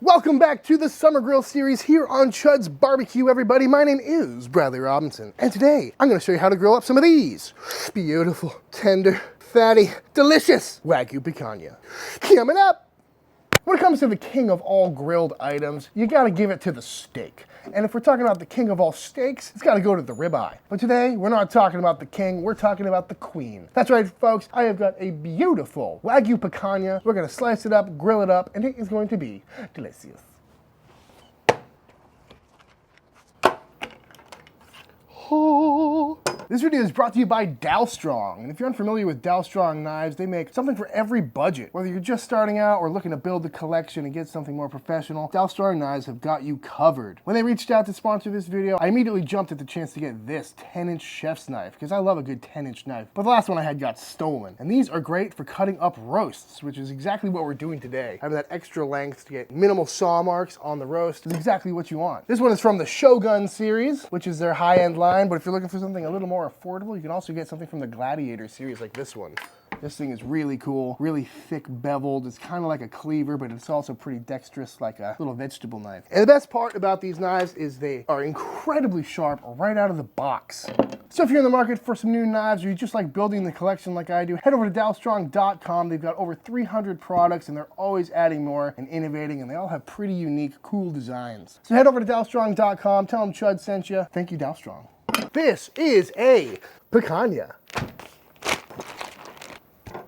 Welcome back to the Summer Grill series here on Chuds BBQ, everybody. My name is Bradley Robinson, and today I'm going to show you how to grill up some of these beautiful, tender, fatty, delicious Wagyu Picanha. Coming up! When it comes to the king of all grilled items, you got to give it to the steak. And if we're talking about the king of all steaks, it's got to go to the ribeye. But today, we're not talking about the king, we're talking about the queen. That's right, folks, I have got a beautiful Wagyu Picanha. We're going to slice it up, grill it up, and it is going to be delicious. Oh. This video is brought to you by Dalstrong, and if you're unfamiliar with Dalstrong Knives, they make something for every budget. Whether you're just starting out or looking to build a collection and get something more professional, Dalstrong Knives have got you covered. When they reached out to sponsor this video, I immediately jumped at the chance to get this 10-inch chef's knife, because I love a good 10-inch knife. But the last one I had got stolen, and these are great for cutting up roasts, which is exactly what we're doing today. Having that extra length to get minimal saw marks on the roast is exactly what you want. This one is from the Shogun series, which is their high-end line, but if you're looking for something a little more affordable, you can also get something from the Gladiator series like this one. This thing is really cool, really thick beveled. It's kind of like a cleaver, but it's also pretty dexterous, like a little vegetable knife. And the best part about these knives is they are incredibly sharp right out of the box. So if you're in the market for some new knives, or you just like building the collection like I do, head over to Dalstrong.com. They've got over 300 products, and they're always adding more and innovating, and they all have pretty unique, cool designs. So head over to Dalstrong.com, tell them Chud sent you. Thank you, Dalstrong. This is a picanha,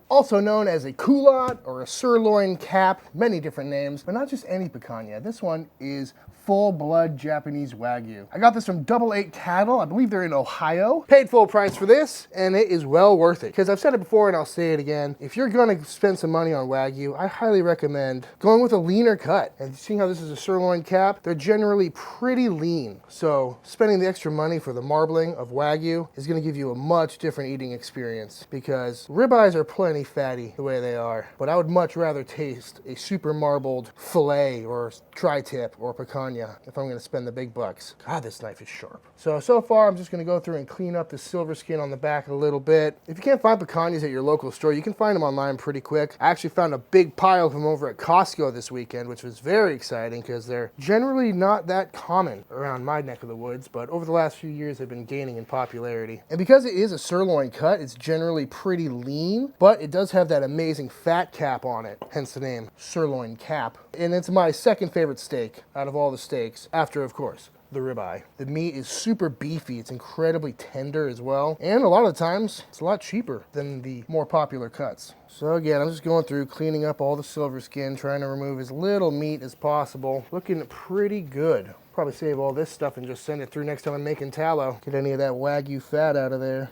also known as a culotte or a sirloin cap, many different names, but not just any picanha. This one is full-blood Japanese Wagyu. I got this from Double 8 Cattle. I believe they're in Ohio. Paid full price for this, and it is well worth it. Because I've said it before and I'll say it again. If you're gonna spend some money on Wagyu, I highly recommend going with a leaner cut. And seeing how this is a sirloin cap, they're generally pretty lean. So spending the extra money for the marbling of Wagyu is gonna give you a much different eating experience, because ribeyes are plenty fatty the way they are. But I would much rather taste a super marbled filet or tri-tip or picanha if I'm going to spend the big bucks. God, this knife is sharp. So far, I'm just going to go through and clean up the silver skin on the back a little bit. If you can't find picanhas at your local store, you can find them online pretty quick. I actually found a big pile of them over at Costco this weekend, which was very exciting because they're generally not that common around my neck of the woods, but over the last few years, they've been gaining in popularity. And because it is a sirloin cut, it's generally pretty lean, but it does have that amazing fat cap on it, hence the name sirloin cap. And it's my second favorite steak out of all the steaks, after, of course, the ribeye. The meat is super beefy, it's incredibly tender as well, and a lot of the times, it's a lot cheaper than the more popular cuts. So again, I'm just going through, cleaning up all the silver skin, trying to remove as little meat as possible. Looking pretty good. Probably save all this stuff and just send it through next time I'm making tallow. Get any of that Wagyu fat out of there.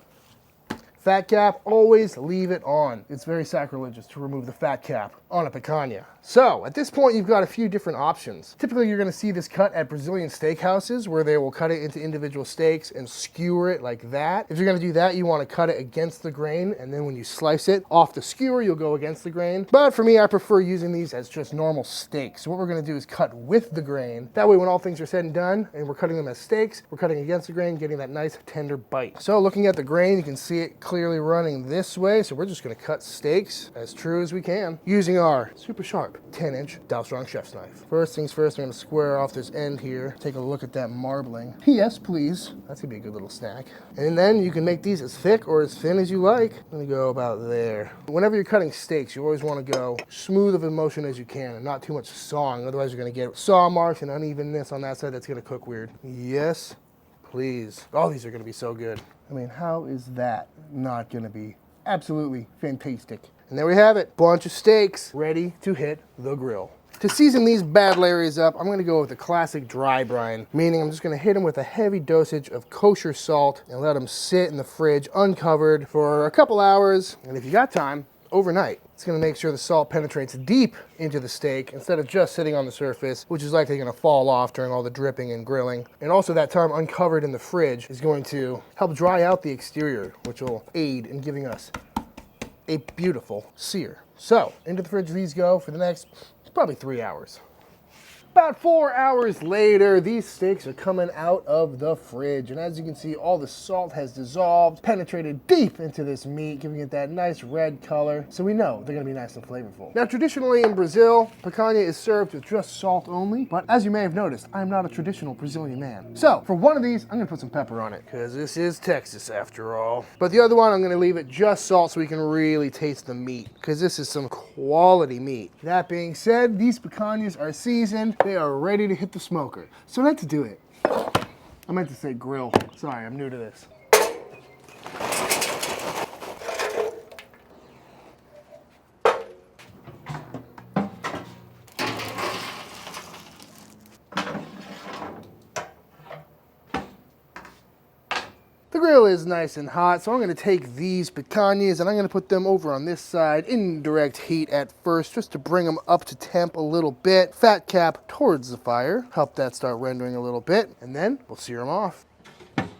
Fat cap, always leave it on. It's very sacrilegious to remove the fat cap on a picanha. So at this point, you've got a few different options. Typically, you're gonna see this cut at Brazilian steakhouses where they will cut it into individual steaks and skewer it like that. If you're gonna do that, you wanna cut it against the grain, and then when you slice it off the skewer, you'll go against the grain. But for me, I prefer using these as just normal steaks. So what we're gonna do is cut with the grain. That way, when all things are said and done, and we're cutting them as steaks, we're cutting against the grain, getting that nice tender bite. So looking at the grain, you can see it clearly running this way. So we're just gonna cut steaks as true as we can using our super sharp 10-inch Dalstrong chef's knife. First things first, I'm gonna square off this end here. Take a look at that marbling. Yes, please. That's gonna be a good little snack. And then you can make these as thick or as thin as you like. I'm gonna go about there. Whenever you're cutting steaks, you always wanna go smooth of a motion as you can and not too much sawing. Otherwise, you're gonna get saw marks and unevenness on that side that's gonna cook weird. Yes, please. All these are gonna be so good. I mean, how is that not gonna be absolutely fantastic? And there we have it, bunch of steaks ready to hit the grill. To season these bad Larrys up, I'm gonna go with a classic dry brine, meaning I'm just gonna hit them with a heavy dosage of kosher salt and let them sit in the fridge uncovered for a couple hours. And if you got time, overnight. It's gonna make sure the salt penetrates deep into the steak instead of just sitting on the surface, which is likely gonna fall off during all the dripping and grilling. And also that time uncovered in the fridge is going to help dry out the exterior, which will aid in giving us a beautiful sear. So into the fridge these go for the next probably 3 hours. About 4 hours later, these steaks are coming out of the fridge. And as you can see, all the salt has dissolved, penetrated deep into this meat, giving it that nice red color. So we know they're gonna be nice and flavorful. Now, traditionally in Brazil, picanha is served with just salt only. But as you may have noticed, I'm not a traditional Brazilian man. So for one of these, I'm gonna put some pepper on it, because this is Texas after all. But the other one, I'm gonna leave it just salt so we can really taste the meat, because this is some quality meat. That being said, these picanhas are seasoned. They are ready to hit the smoker. So let's do it. I meant to say grill. Sorry, I'm new to this. The grill is nice and hot, so I'm going to take these picanhas and I'm going to put them over on this side in direct heat at first, just to bring them up to temp a little bit. Fat cap towards the fire, help that start rendering a little bit, and then we'll sear them off.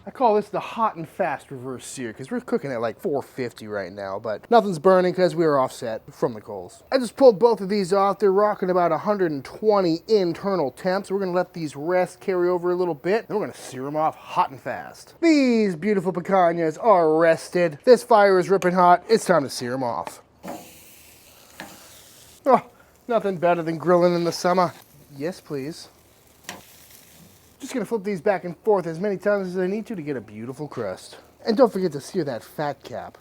I call this the hot and fast reverse sear, because we're cooking at like 450 right now, but nothing's burning because we are offset from the coals. I just pulled both of these off. They're rocking about 120 internal temps. We're gonna let these rest, carry over a little bit, and we're gonna sear them off hot and fast. These beautiful picanhas are rested. This fire is ripping hot. It's time to sear them off. Oh, nothing better than grilling in the summer. Yes, please. Just gonna flip these back and forth as many times as I need to get a beautiful crust. And don't forget to sear that fat cap.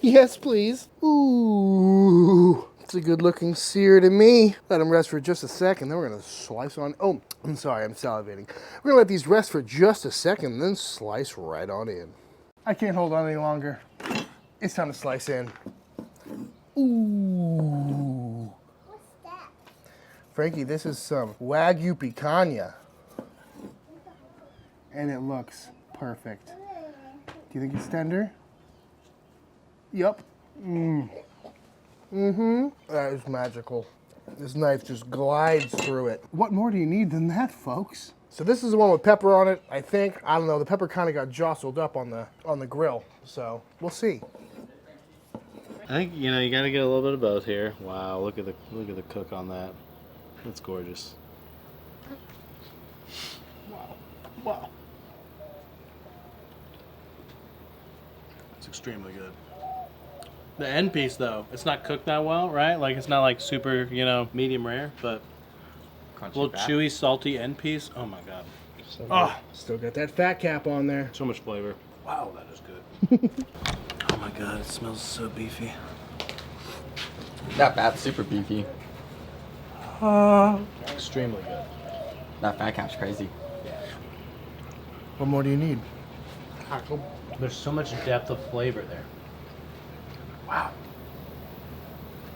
Yes, please. Ooh, it's a good looking sear to me. Let them rest for just a second, then we're gonna slice on. Oh, I'm sorry, I'm salivating. We're gonna let these rest for just a second, then slice right on in. I can't hold on any longer. It's time to slice in. Ooh. What's that? Frankie, this is some Wagyu Picanha. And it looks perfect. Do you think it's tender? Yup. That is magical. This knife just glides through it. What more do you need than that, folks? So this is the one with pepper on it, I think. I don't know, the pepper kind of got jostled up on the grill. So we'll see. I think, you know, you gotta get a little bit of both here. Wow, look at the cook on that. That's gorgeous. Wow. Wow. It's extremely good. The end piece, though, it's not cooked that well, right? Like, it's not like super, you know, medium rare, but Crunchy a little back. chewy, salty end piece. Oh my god. So oh, still got that fat cap on there. So much flavor. Wow, that is good. Oh my god, it smells so beefy. That fat's super beefy. Extremely good. That fat cap's crazy. What more do you need? There's so much depth of flavor there. Wow.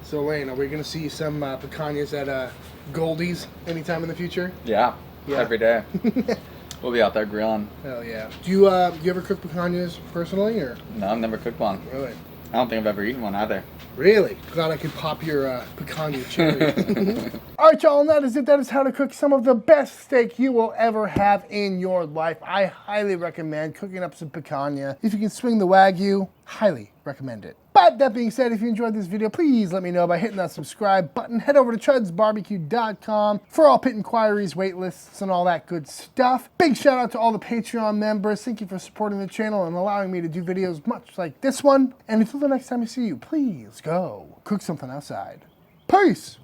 So Lane, are we gonna see some picanhas at Goldie's anytime in the future? Yeah. Yeah. Every day. We'll be out there grilling. Hell yeah. Do you ever cook picanhas personally, or? No, I've never cooked one. Really? I don't think I've ever eaten one either. Really? Glad I could pop your picanha cherry. All right, y'all, and that is it. That is how to cook some of the best steak you will ever have in your life. I highly recommend cooking up some picanha. If you can swing the Wagyu, highly recommend it. But that being said, if you enjoyed this video, please let me know by hitting that subscribe button. Head over to ChudsBBQ.com for all pit inquiries, wait lists, and all that good stuff. Big shout out to all the Patreon members. Thank you for supporting the channel and allowing me to do videos much like this one. And until the next time I see you, please go cook something outside. Peace!